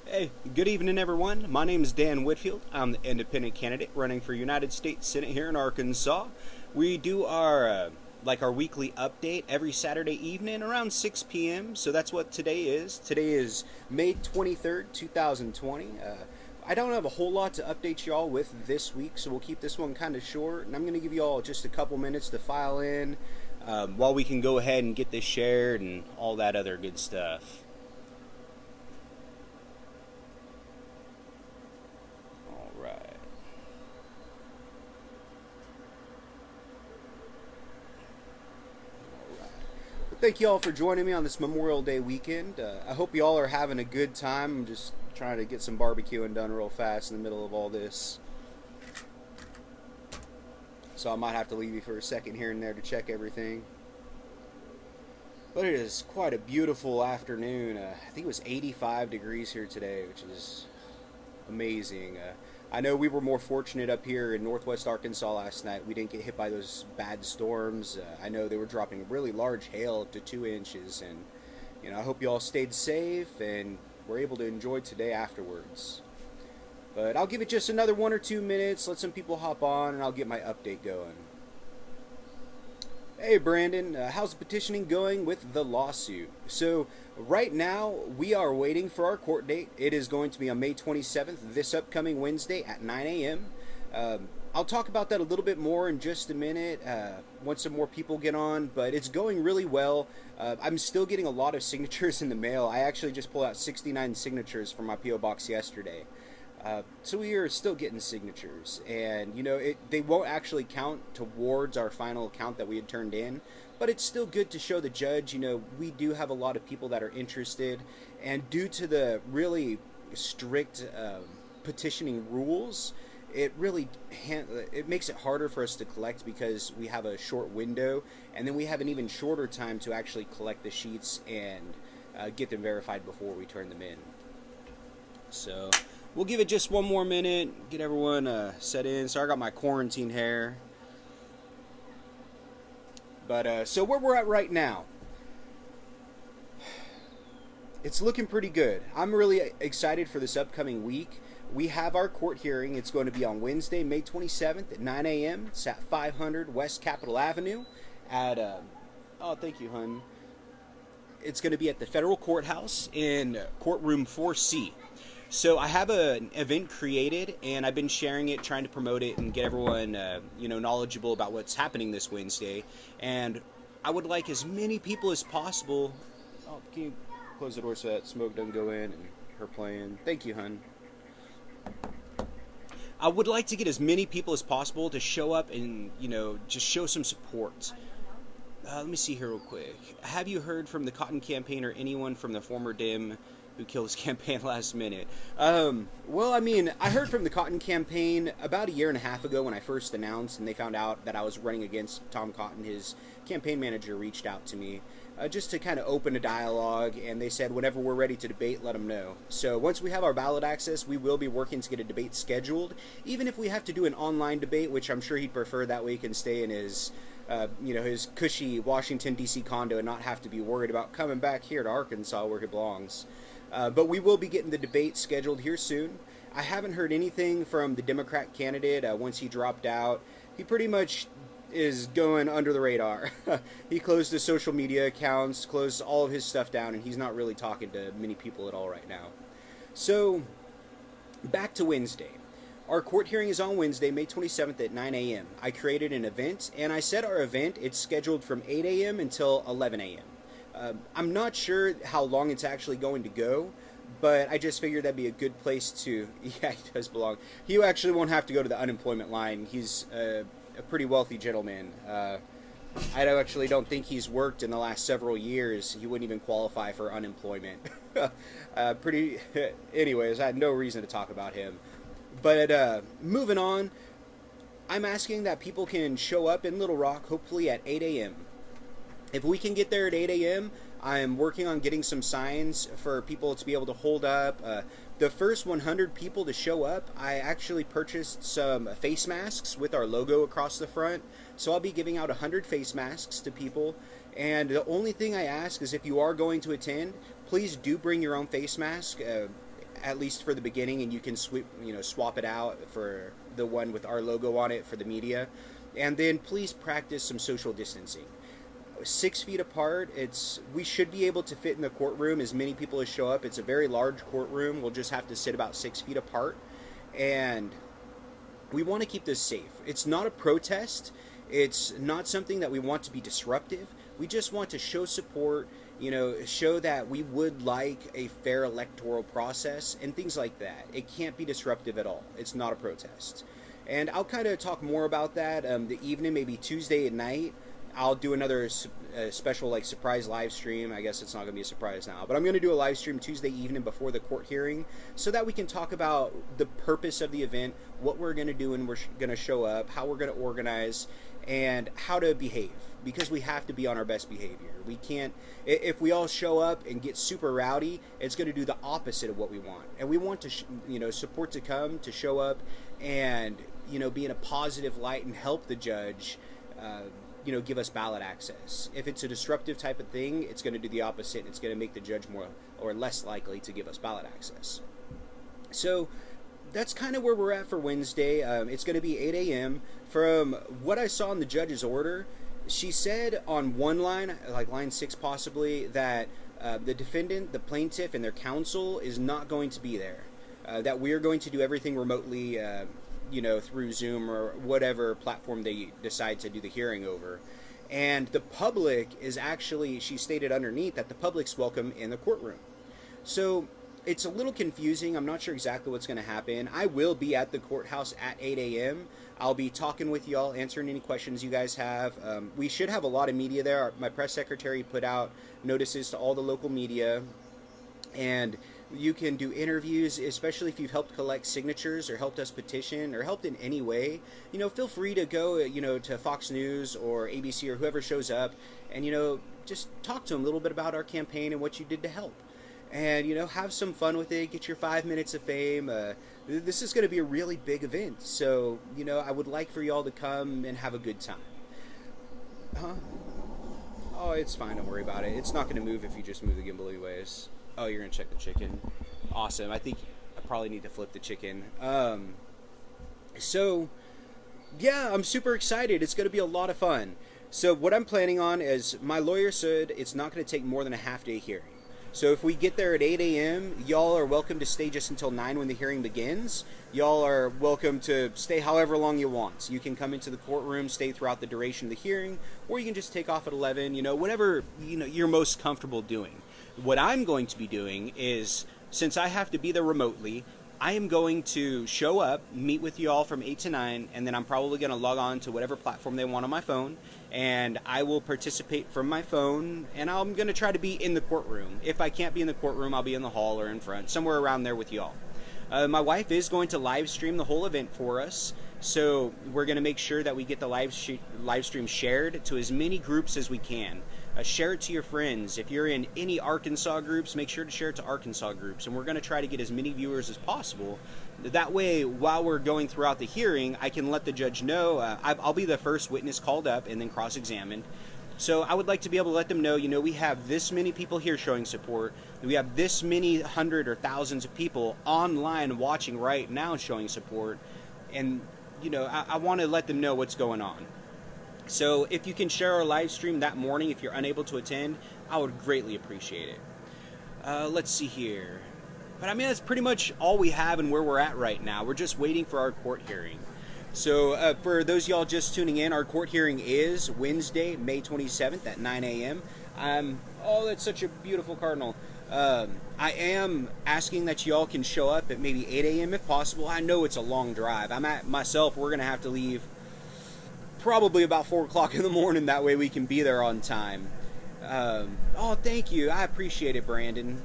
Hey, good evening, everyone. My name is Dan Whitfield. I'm the independent candidate running for United States Senate here in Arkansas. We do our weekly update every Saturday evening around 6 p.m. So that's what today is. Today is May 23rd, 2020. I don't have a whole lot to update y'all with this week, so we'll keep this one kind of short. And I'm going to give y'all just a couple minutes to file in while we can go ahead and get this shared and all that other good stuff. All right. Thank you all for joining me on this Memorial Day weekend. I hope you all are having a good time. I'm just trying to get some barbecuing done real fast in the middle of all this. So I might have to leave you for a second here and there to check everything. But it is quite a beautiful afternoon. I think it was 85 degrees here today, which is amazing. I know we were more fortunate up here in northwest Arkansas last night. We didn't get hit by those bad storms. I know they were dropping really large hail up to 2 inches, and I hope you all stayed safe and were able to enjoy today afterwards. But I'll give it just another 1 or 2 minutes, let some people hop on, and I'll get my update going. Hey Brandon, how's the petitioning going with the lawsuit? So, right now, we are waiting for our court date. It is going to be on May 27th, this upcoming Wednesday at 9 a.m. I'll talk about that a little bit more in just a minute once some more people get on, but it's going really well. I'm still getting a lot of signatures in the mail. I actually just pulled out 69 signatures from my P.O. box yesterday. So we are still getting signatures, and they won't actually count towards our final count that we had turned in, but it's still good to show the judge. We do have a lot of people that are interested, and due to the really strict petitioning rules, it makes it harder for us to collect because we have a short window, and then we have an even shorter time to actually collect the sheets and get them verified before we turn them in. So we'll give it just one more minute, get everyone set in. So I got my quarantine hair. But so where we're at right now, it's looking pretty good. I'm really excited for this upcoming week. We have our court hearing. It's going to be on Wednesday, May 27th at 9 a.m. It's at 500 West Capitol Avenue at, oh, thank you, hun. It's going to be at the federal courthouse in courtroom 4C. So I have an event created, and I've been sharing it, trying to promote it, and get everyone, knowledgeable about what's happening this Wednesday. And I would like as many people as possible. Oh, can you close the door so that smoke doesn't go in and her playing? Thank you, hun. I would like to get as many people as possible to show up and, just show some support. Let me see here real quick. Have you heard from the Cotton campaign or anyone from the former Dem who killed his campaign last minute? Well, I heard from the Cotton campaign about a year and a half ago when I first announced, and they found out that I was running against Tom Cotton. His campaign manager reached out to me just to kind of open a dialogue, and they said whenever we're ready to debate, let them know. So once we have our ballot access, we will be working to get a debate scheduled, even if we have to do an online debate, which I'm sure he'd prefer. That way he can stay in his his cushy Washington, D.C. condo and not have to be worried about coming back here to Arkansas where he belongs. But we will be getting the debate scheduled here soon. I haven't heard anything from the Democrat candidate once he dropped out. He pretty much is going under the radar. He closed his social media accounts, closed all of his stuff down, and he's not really talking to many people at all right now. So, back to Wednesday. Our court hearing is on Wednesday, May 27th at 9 a.m. I created an event, and I said our event, it's scheduled from 8 a.m. until 11 a.m. I'm not sure how long it's actually going to go, but I just figured that'd be a good place to... Yeah, he does belong. He actually won't have to go to the unemployment line. He's a pretty wealthy gentleman. I actually don't think he's worked in the last several years. He wouldn't even qualify for unemployment. Anyways, I had no reason to talk about him. But moving on, I'm asking that people can show up in Little Rock, hopefully at 8 a.m. If we can get there at 8 a.m., I'm working on getting some signs for people to be able to hold up. The first 100 people to show up, I actually purchased some face masks with our logo across the front. So I'll be giving out 100 face masks to people. And the only thing I ask is if you are going to attend, please do bring your own face mask. at least for the beginning, and you can swap it out for the one with our logo on it for the media. And then please practice some social distancing. 6 feet apart. We should be able to fit in the courtroom as many people as show up. It's a very large courtroom. We'll just have to sit about 6 feet apart, and we want to keep this safe. It's not a protest. It's not something that we want to be disruptive. We just want to show support, show that we would like a fair electoral process and things like that. It can't be disruptive at all. It's not a protest. And I'll kind of talk more about that the evening, maybe Tuesday at night. I'll do another special surprise live stream. I guess it's not going to be a surprise now, but I'm going to do a live stream Tuesday evening before the court hearing so that we can talk about the purpose of the event, what we're going to do when we're going to show up, how we're going to organize, and how to behave, because we have to be on our best behavior. We can't, if we all show up and get super rowdy, it's going to do the opposite of what we want. And we want to, support to come, to show up and, be in a positive light and help the judge, give us ballot access. If it's a disruptive type of thing, it's going to do the opposite, and it's going to make the judge more or less likely to give us ballot access. So that's kind of where we're at for Wednesday. It's going to be 8 a.m. From what I saw in the judge's order, she said on one line, like line 6 possibly, that the defendant, the plaintiff, and their counsel is not going to be there. That we're going to do everything remotely, through Zoom or whatever platform they decide to do the hearing over. And the public is actually, she stated underneath that the public's welcome in the courtroom. So it's a little confusing. I'm not sure exactly what's going to happen. I will be at the courthouse at 8 a.m. I'll be talking with y'all, answering any questions you guys have. We should have a lot of media there. My press secretary put out notices to all the local media, and you can do interviews, especially if you've helped collect signatures or helped us petition or helped in any way. Feel free to go, to Fox News or ABC or whoever shows up and, just talk to them a little bit about our campaign and what you did to help. And, have some fun with it. Get your 5 minutes of fame. This is going to be a really big event. So, I would like for y'all to come and have a good time. Oh, it's fine. Don't worry about it. It's not going to move if you just move the gimbal anyways. Oh, you're going to check the chicken. Awesome. I think I probably need to flip the chicken. So, yeah, I'm super excited. It's going to be a lot of fun. So what I'm planning on is, my lawyer said it's not going to take more than a half-day hearing. So if we get there at 8 a.m., y'all are welcome to stay just until 9 when the hearing begins. Y'all are welcome to stay however long you want. You can come into the courtroom, stay throughout the duration of the hearing, or you can just take off at 11, whatever you're most comfortable doing. What I'm going to be doing is, since I have to be there remotely, I am going to show up, meet with you all from 8 to 9, and then I'm probably going to log on to whatever platform they want on my phone, and I will participate from my phone, and I'm going to try to be in the courtroom. If I can't be in the courtroom, I'll be in the hall or in front, somewhere around there with you all. My wife is going to live stream the whole event for us, so we're going to make sure that we get the live stream shared to as many groups as we can. Share it to your friends. If you're in any Arkansas groups, make sure to share it to Arkansas groups. And we're going to try to get as many viewers as possible. That way, while we're going throughout the hearing, I can let the judge know. I'll be the first witness called up and then cross-examined. So I would like to be able to let them know, we have this many people here showing support. We have this many hundred or thousands of people online watching right now showing support. And, I want to let them know what's going on. So if you can share our live stream that morning, if you're unable to attend, I would greatly appreciate it. Let's see here. But that's pretty much all we have and where we're at right now. We're just waiting for our court hearing. So for those of y'all just tuning in, our court hearing is Wednesday, May 27th at 9 a.m. Oh, that's such a beautiful cardinal. I am asking that y'all can show up at maybe 8 a.m. if possible. I know it's a long drive. We're going to have to leave probably about 4 o'clock in the morning. That way we can be there on time. Oh, thank you. I appreciate it, Brandon.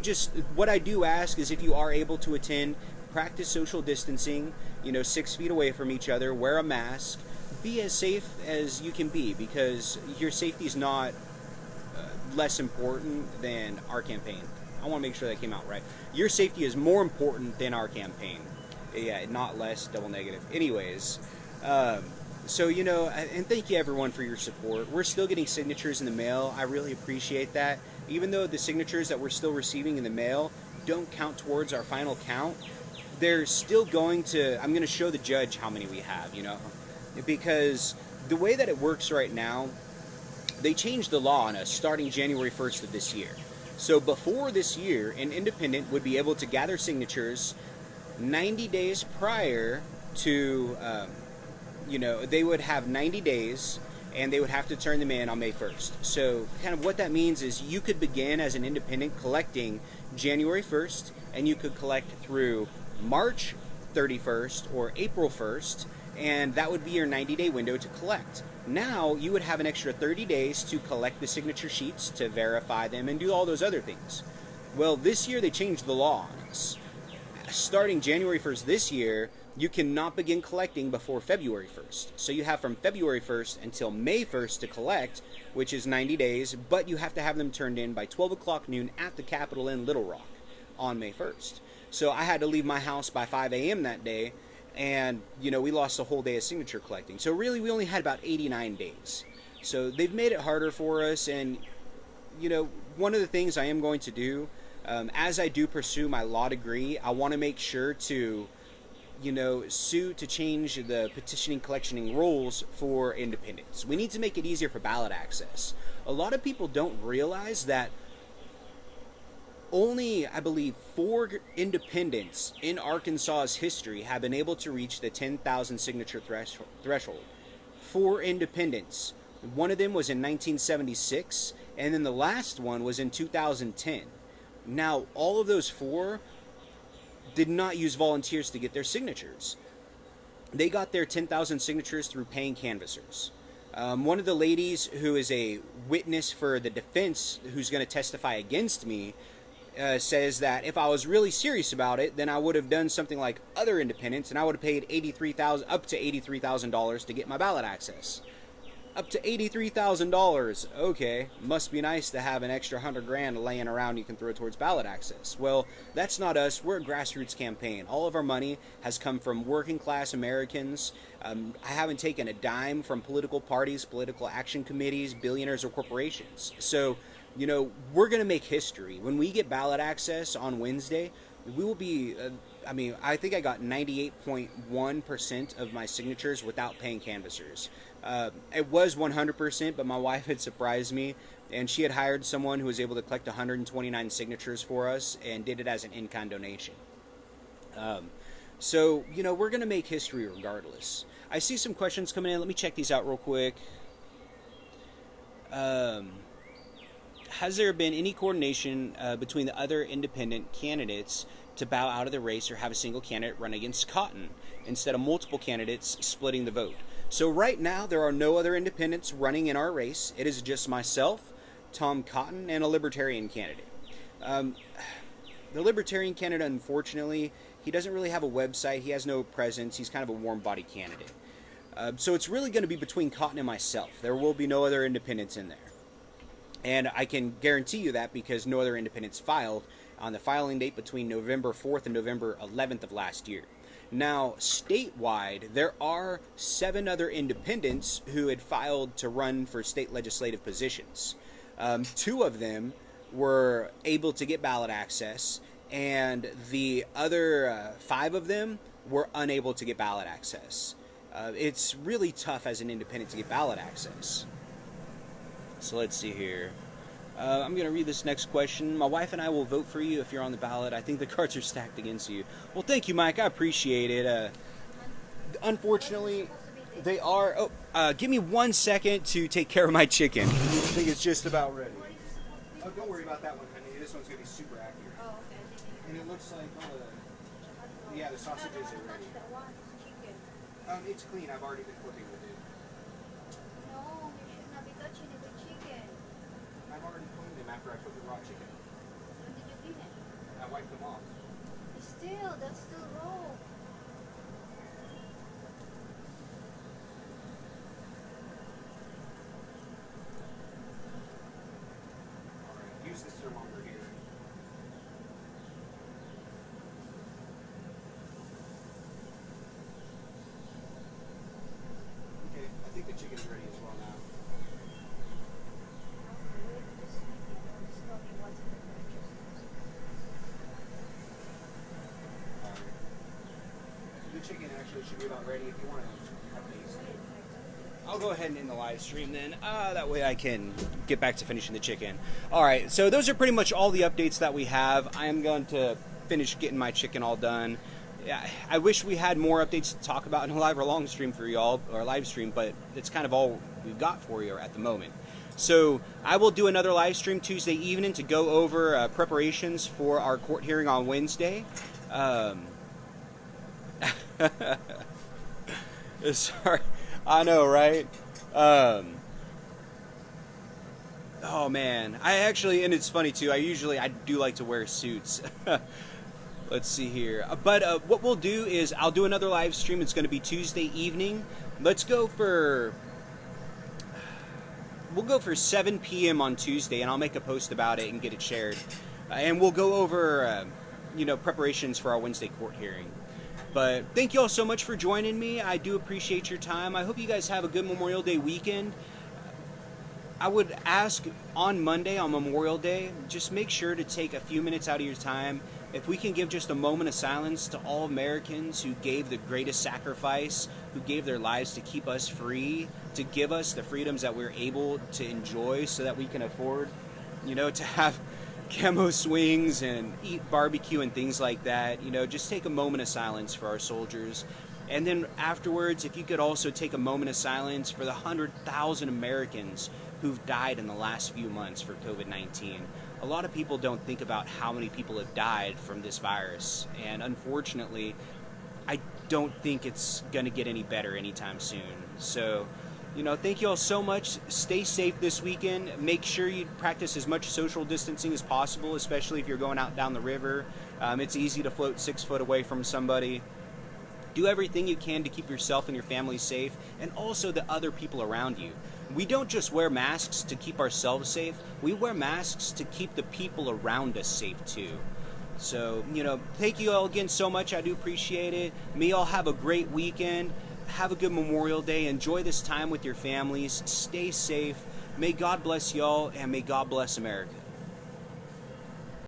Just what I do ask is, if you are able to attend, practice social distancing, 6 feet away from each other, wear a mask, be as safe as you can be, because your safety is not less important than our campaign. I want to make sure that came out right. Your safety is more important than our campaign. Yeah, not less, double negative. Anyways, so, and thank you everyone for your support. We're still getting signatures in the mail. I really appreciate that. Even though the signatures that we're still receiving in the mail don't count towards our final count, they're still going to, I'm going to show the judge how many we have, because the way that it works right now, they changed the law on us starting January 1st of this year. So before this year, an independent would be able to gather signatures 90 days prior to, they would have 90 days and they would have to turn them in on May 1st. So kind of what that means is you could begin as an independent collecting January 1st and you could collect through March 31st or April 1st, and that would be your 90-day window to collect. Now you would have an extra 30 days to collect the signature sheets, to verify them, and do all those other things. Well, this year they changed the law on us. Starting January 1st this year, you cannot begin collecting before February 1st. So you have from February 1st until May 1st to collect, which is 90 days, but you have to have them turned in by 12 o'clock noon at the Capitol in Little Rock on May 1st. So I had to leave my house by 5 a.m. that day, and, we lost a whole day of signature collecting. So really, we only had about 89 days. So they've made it harder for us, and, one of the things I am going to do, as I do pursue my law degree, I want to make sure to, sue to change the petitioning collectioning rules for independents. We need to make it easier for ballot access. A lot of people don't realize that only, I believe, 4 independents in Arkansas's history have been able to reach the 10,000 signature threshold. 4 independents. One of them was in 1976, and then the last one was in 2010. Now, all of those 4 did not use volunteers to get their signatures. They got their 10,000 signatures through paying canvassers. One of the ladies who is a witness for the defense who's going to testify against me says that if I was really serious about it, then I would have done something like other independents, and I would have paid up to $83,000 to get my ballot access. Up to $83,000. Okay, must be nice to have an extra $100,000 laying around you can throw towards ballot access. Well, that's not us. We're a grassroots campaign. All of our money has come from working class Americans. I haven't taken a dime from political parties, political action committees, billionaires, or corporations. So, we're going to make history. When we get ballot access on Wednesday, we will be, I think I got 98.1% of my signatures without paying canvassers. It was 100%, but my wife had surprised me, and she had hired someone who was able to collect 129 signatures for us and did it as an in-kind donation. So, we're going to make history regardless. I see some questions coming in. Let me check these out real quick. Has there been any coordination between the other independent candidates to bow out of the race or have a single candidate run against Cotton instead of multiple candidates splitting the vote? So right now, there are no other independents running in our race. It is just myself, Tom Cotton, and a Libertarian candidate. The Libertarian candidate, unfortunately, he doesn't really have a website. He has no presence. He's kind of a warm-body candidate. So it's really going to be between Cotton and myself. There will be no other independents in there. And I can guarantee you that because no other independents filed on the filing date between November 4th and November 11th of last year. Now, statewide, there are 7 other independents who had filed to run for state legislative positions. 2 of them were able to get ballot access, and the other 5 of them were unable to get ballot access. It's really tough as an independent to get ballot access. So let's see here. I'm going to read this next question. My wife and I will vote for you if you're on the ballot. I think the cards are stacked against you. Well, thank you, Mike. I appreciate it. Unfortunately, they are... give me 1 second to take care of my chicken. I think it's just about ready. Oh, don't worry about that one, honey. This one's going to be super accurate. Oh, okay. And it looks like all the... Yeah, the sausages are ready. It's clean. I've already been cooking with it. No, you should not be touching it with chicken. I've already cleaned them after I cooked the raw chicken. When did you clean it? I wiped them off. Still, that's still raw. Alright, use this thermometer here. Okay, I think the chicken's ready as well now. chicken actually should be about ready if you want to have these. I'll go ahead and end the live stream then. That way I can get back to finishing the chicken. All right, so those are pretty much all the updates that we have. I am going to finish getting my chicken all done. Yeah, I wish we had more updates to talk about in a live or long stream for y'all, or live stream, but it's kind of all we've got for you at the moment. So I will do another live stream Tuesday evening to go over preparations for our court hearing on Wednesday. Sorry, I know, right? Oh man, I actually, and it's funny too. I do like to wear suits. Let's see here. But what we'll do is I'll do another live stream. It's going to be Tuesday evening. We'll go for 7 p.m. on Tuesday, and I'll make a post about it and get it shared. And we'll go over, preparations for our Wednesday court hearing. But thank you all so much for joining me. I do appreciate your time. I hope you guys have a good Memorial Day weekend. I would ask on Monday, on Memorial Day, just make sure to take a few minutes out of your time. If we can give just a moment of silence to all Americans who gave the greatest sacrifice, who gave their lives to keep us free, to give us the freedoms that we're able to enjoy so that we can afford, to have camo swings and eat barbecue and things like that. Just take a moment of silence for our soldiers. And then afterwards, if you could also take a moment of silence for the 100,000 Americans who've died in the last few months for COVID-19. A lot of people don't think about how many people have died from this virus. And unfortunately, I don't think it's going to get any better anytime soon. So, thank you all so much. Stay safe this weekend. Make sure you practice as much social distancing as possible, especially if you're going out down the river. It's easy to float 6 foot away from somebody. Do everything you can to keep yourself and your family safe, and also the other people around you. We don't just wear masks to keep ourselves safe. We wear masks to keep the people around us safe too. So, thank you all again so much. I do appreciate it. May y'all have a great weekend. Have a good Memorial Day. Enjoy this time with your families. Stay safe. May God bless y'all, and may God bless America.